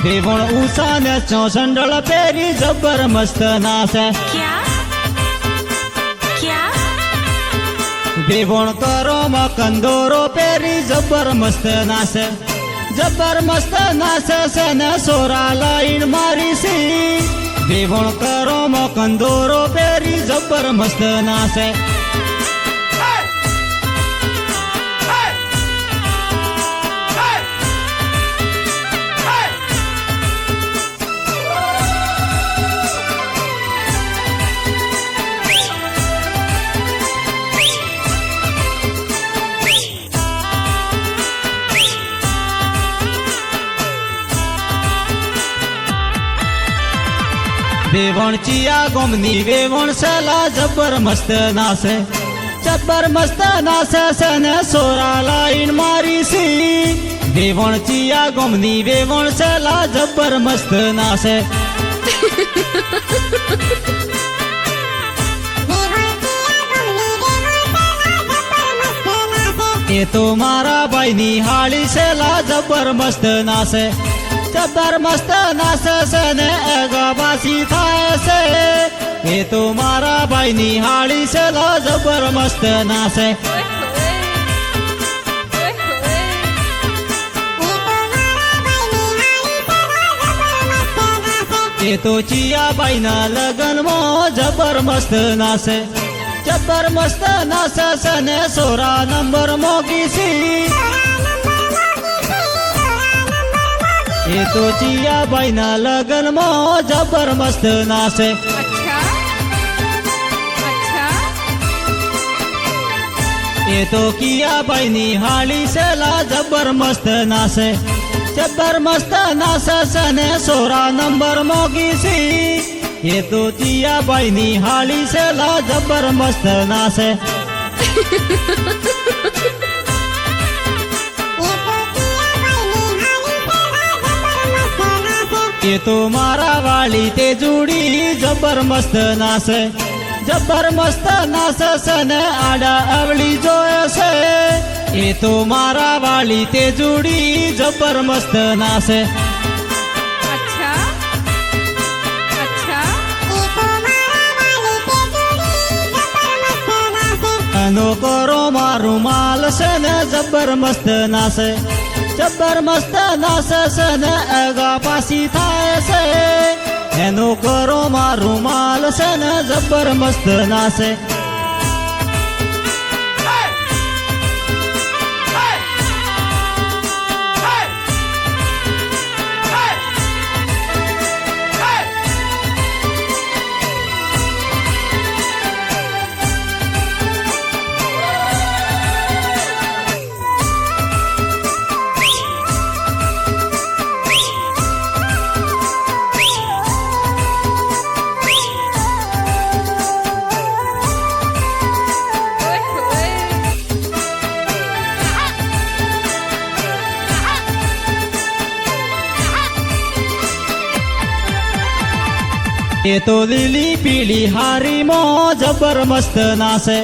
बेवण ऊसा ने चौसंडल पेरी जबर मस्त नाचे क्या क्या बेवण करो कंदोरो पेरी जबर मस्त नाचे से ने सोरा लाइन मारी सी बेवण करो कंदोरो पेरी जबर मस्त नाचे बेवण चिया गोमनी बेवण सेला जबर मस्त नाचे सने सोरा लाइन मारी सी बेवण चिया गोमनी बेवण सेला जबर मस्त नाचे ये तो मारा भाई निहाली सेला जबर मस्त नाचे सने एगाबासी थाय से ये तो मारा भाई निहाली सेला जबर मस्त नाचे ये तो चिया भाई ना लगन मो जबर मस्त नाचे सने सोरा नंबर मोगी सी ये तो चिया भाई ना लगन मो जबर मस्त नाचे अच्छा अच्छा ये तो किया भाई निहाली सेला जबर मस्त नाचे सने सोरा नंबर मोगी सी ये तो चिया भाई निहाली सेला जबर मस्त नाचे ये तो मारा वाली ते जुड़ी जबर मस्त नाचे सने आड़ा अवली जोए से ये तो मारा वाली ते जुड़ी जबर मस्त नाचे अच्छा अच्छा अनो करो मारू माल सने जबर मस्त नाचे सने एगा पासी थाय से एनो करो मारू माल सने जबर मस्त नाचे ये तो लीली पीली हारी मो जबर मस्त नाचे